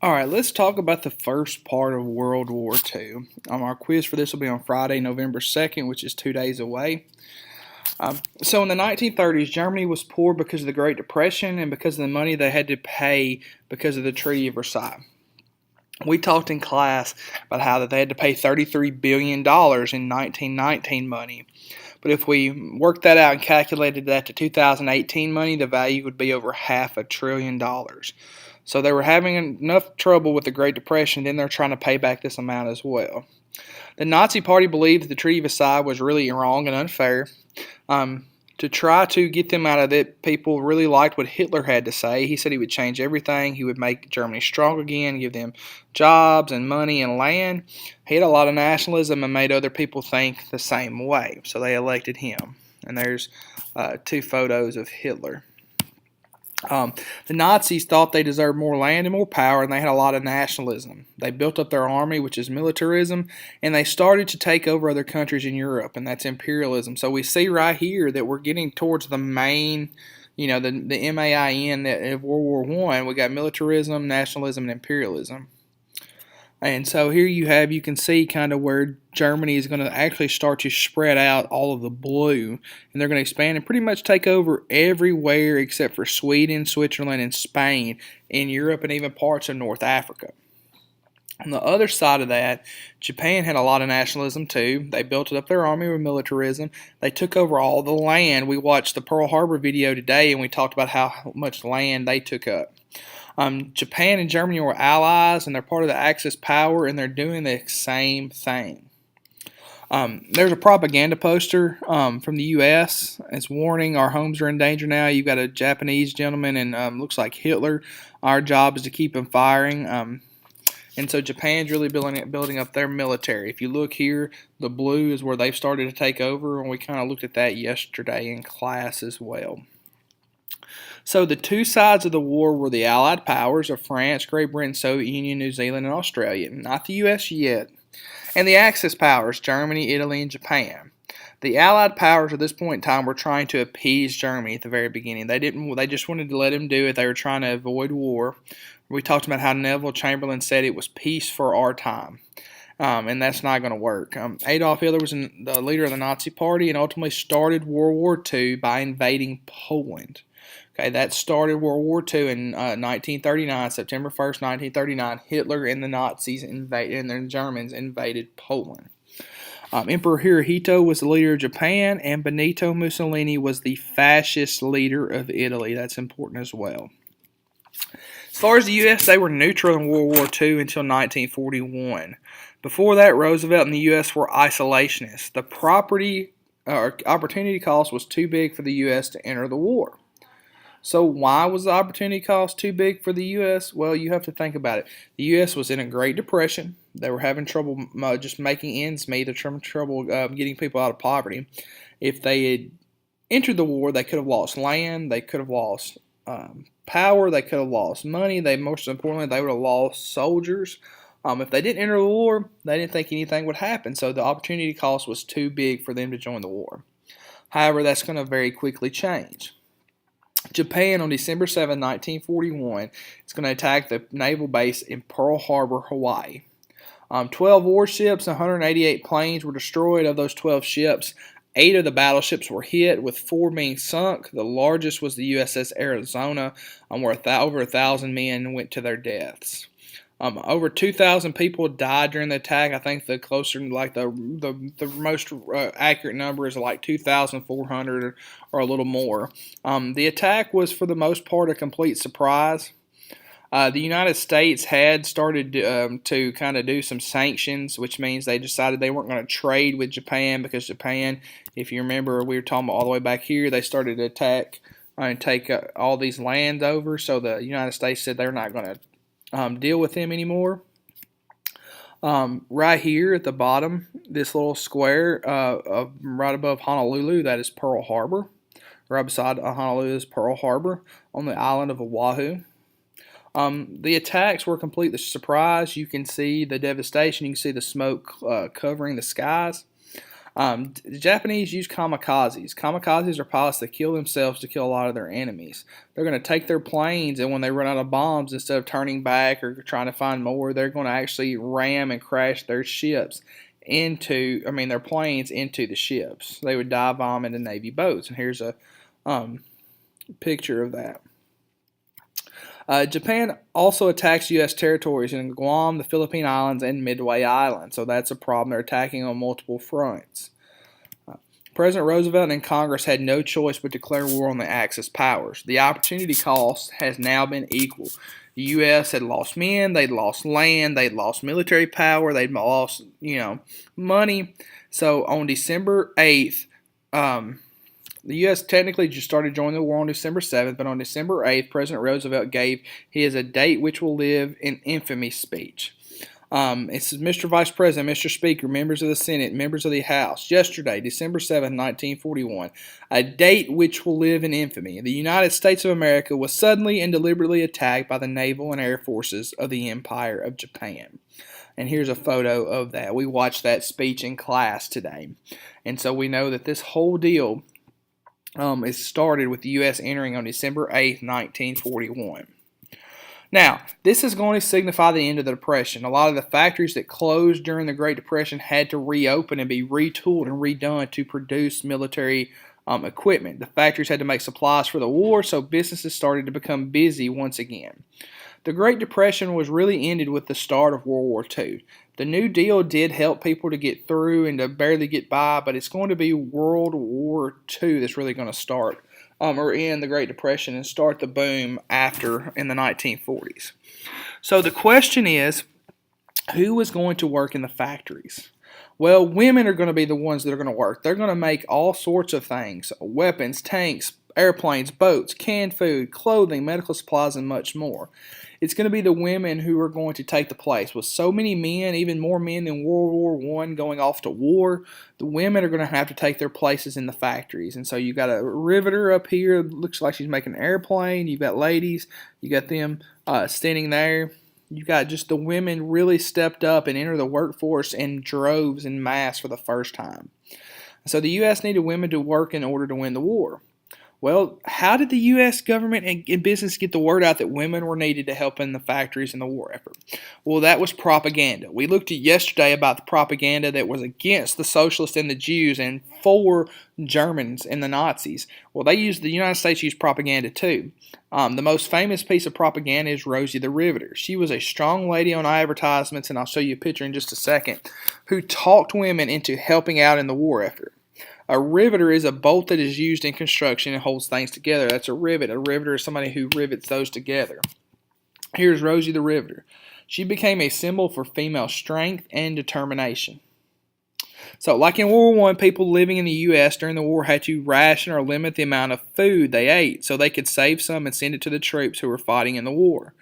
Alright, let's talk about the first part of World War II. Our quiz for this will be on Friday, November 2nd, which is 2 days away. So in the 1930s, Germany was poor because of the Great Depression and because of the money they had to pay because of the Treaty of Versailles. We talked in class about how that they had to pay $33 billion in 1919 money. But if we worked that out and calculated that to 2018 money, the value would be over $500 billion. So they were having enough trouble with the Great Depression, then they're trying to pay back this amount as well. The Nazi Party believed the Treaty of Versailles was really wrong and unfair. To try to get them out of it, people really liked what Hitler had to say. He said he would change everything. He would make Germany strong again, give them jobs and money and land. He had a lot of nationalism and made other people think the same way. So they elected him. And there's two photos of Hitler. The Nazis thought they deserved more land and more power, and they had a lot of nationalism. They built up their army, which is militarism, and they started to take over other countries in Europe, and that's imperialism. So we see right here that we're getting towards the main, the MAIN of World War I. We got militarism, nationalism, and imperialism. And so here you can see kind of where Germany is going to actually start to spread out all of the blue. And they're going to expand and pretty much take over everywhere except for Sweden, Switzerland, and Spain in Europe and even parts of North Africa. On the other side of that, Japan had a lot of nationalism too. They built up their army with militarism. They took over all the land. We watched the Pearl Harbor video today and we talked about how much land they took up. Japan and Germany were allies, and they're part of the Axis power, and they're doing the same thing. There's a propaganda poster from the U.S. It's warning our homes are in danger now. You've got a Japanese gentleman and looks like Hitler. Our job is to keep him firing. And so Japan's really building up their military. If you look here, the blue is where they've started to take over, and we kind of looked at that yesterday in class as well. So the two sides of the war were the Allied powers of France, Great Britain, Soviet Union, New Zealand, and Australia. Not the U.S. yet. And the Axis powers, Germany, Italy, and Japan. The Allied powers at this point in time were trying to appease Germany at the very beginning. They just wanted to let him do it. They were trying to avoid war. We talked about how Neville Chamberlain said it was peace for our time. And that's not going to work. Adolf Hitler was the leader of the Nazi Party and ultimately started World War II by invading Poland. Okay, that started World War II in 1939, September 1st, 1939. Hitler and the Nazis and the Germans invaded Poland. Emperor Hirohito was the leader of Japan, and Benito Mussolini was the fascist leader of Italy. That's important as well. As far as the U.S., they were neutral in World War II until 1941. Before that, Roosevelt and the U.S. were isolationists. The opportunity cost was too big for the U.S. to enter the war. So why was the opportunity cost too big for the U.S.? Well, you have to think about it. The U.S. was in a Great Depression. They were having trouble just making ends meet. They're having trouble getting people out of poverty. If they had entered the war, they could have lost land. They could have lost power. They could have lost money. Most importantly, they would have lost soldiers. If they didn't enter the war, they didn't think anything would happen. So the opportunity cost was too big for them to join the war. However, that's going to very quickly change. Japan on December 7, 1941 is going to attack the naval base in Pearl Harbor, Hawaii. 12 warships and 188 planes were destroyed. Of those 12 ships, 8 of the battleships were hit, with 4 being sunk. The largest was the USS Arizona, where over 1,000 men went to their deaths. Over 2,000 people died during the attack. I think the most accurate number is like 2,400 or a little more. The attack was for the most part a complete surprise. The United States had started to kind of do some sanctions, which means they decided they weren't going to trade with Japan because Japan, if you remember, we were talking about all the way back here, they started to attack and take all these lands over. So the United States said they're not going to deal with them anymore. Right here at the bottom, this little square right above Honolulu, that is Pearl Harbor. Right beside Honolulu is Pearl Harbor on the island of Oahu. The attacks were completely surprise. You can see the devastation. You can see the smoke covering the skies. The Japanese use kamikazes. Kamikazes are pilots that kill themselves to kill a lot of their enemies. They're going to take their planes, and when they run out of bombs, instead of turning back or trying to find more, they're going to actually ram and crash their ships their planes into the ships. They would dive bomb into Navy boats, and here's a picture of that. Japan also attacks U.S. territories in Guam, the Philippine Islands, and Midway Island. So that's a problem. They're attacking on multiple fronts. President Roosevelt and Congress had no choice but to declare war on the Axis powers. The opportunity cost has now been equal. The U.S. had lost men, they'd lost land, they'd lost military power, they'd lost, money. So on December 8th, the U.S. technically just started joining the war on December 7th, but on December 8th, President Roosevelt gave his "a date which will live in infamy" speech. It says, Mr. Vice President, Mr. Speaker, members of the Senate, members of the House, yesterday, December 7th, 1941, a date which will live in infamy. The United States of America was suddenly and deliberately attacked by the naval and air forces of the Empire of Japan. And here's a photo of that. We watched that speech in class today. And so we know that this whole deal it started with the U.S. entering on December 8th, 1941. Now, this is going to signify the end of the Depression. A lot of the factories that closed during the Great Depression had to reopen and be retooled and redone to produce military equipment. The factories had to make supplies for the war, so businesses started to become busy once again. The Great Depression was really ended with the start of World War II. The New Deal did help people to get through and to barely get by, but it's going to be World War II that's really going to start or end the Great Depression and start the boom after in the 1940s. So the question is, who is going to work in the factories? Well, women are going to be the ones that are going to work. They're going to make all sorts of things: weapons, tanks, airplanes, boats, canned food, clothing, medical supplies, and much more. It's going to be the women who are going to take the place. With so many men, even more men than World War I going off to war, the women are going to have to take their places in the factories. And so you've got a riveter up here. Looks like she's making an airplane. You've got ladies. You got them standing there. You've got just the women really stepped up and entered the workforce in droves and mass for the first time. So the U.S. needed women to work in order to win the war. Well, how did the U.S. government and business get the word out that women were needed to help in the factories in the war effort? Well, that was propaganda. We looked at yesterday about the propaganda that was against the socialists and the Jews and for Germans and the Nazis. Well, the United States used propaganda too. The most famous piece of propaganda is Rosie the Riveter. She was a strong lady on advertisements, and I'll show you a picture in just a second, who talked women into helping out in the war effort. A riveter is a bolt that is used in construction and holds things together. That's a rivet. A riveter is somebody who rivets those together. Here's Rosie the Riveter. She became a symbol for female strength and determination. So, like in World War I, people living in the U.S. during the war had to ration or limit the amount of food they ate so they could save some and send it to the troops who were fighting in the war.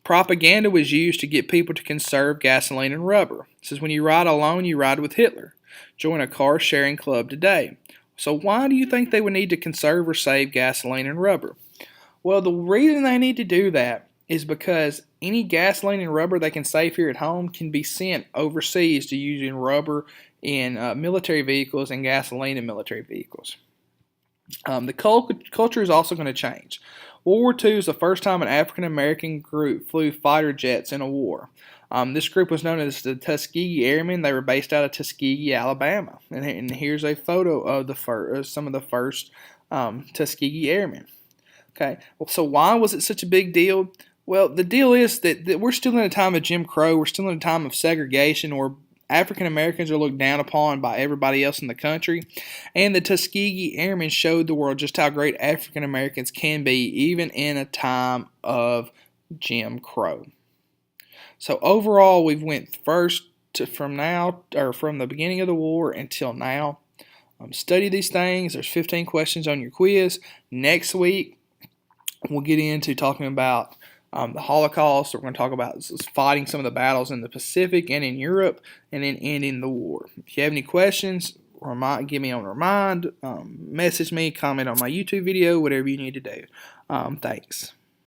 Propaganda was used to get people to conserve gasoline and rubber. It says when you ride alone, you ride with Hitler. Join a car sharing club today. So why do you think they would need to conserve or save gasoline and rubber? Well, the reason they need to do that is because any gasoline and rubber they can save here at home can be sent overseas to use in rubber in military vehicles and gasoline in military vehicles. The culture is also going to change. World War II is the first time an African-American group flew fighter jets in a war. This group was known as the Tuskegee Airmen. They were based out of Tuskegee, Alabama. And here's a photo of some of the first Tuskegee Airmen. Okay, well, so why was it such a big deal? Well, the deal is that we're still in a time of Jim Crow. We're still in a time of segregation where African Americans are looked down upon by everybody else in the country. And the Tuskegee Airmen showed the world just how great African Americans can be, even in a time of Jim Crow. So overall, we've went from the beginning of the war until now. Study these things. There's 15 questions on your quiz. Next week, we'll get into talking about the Holocaust. We're going to talk about fighting some of the battles in the Pacific and in Europe, and then ending the war. If you have any questions, give me on remind, message me, comment on my YouTube video, whatever you need to do. Thanks.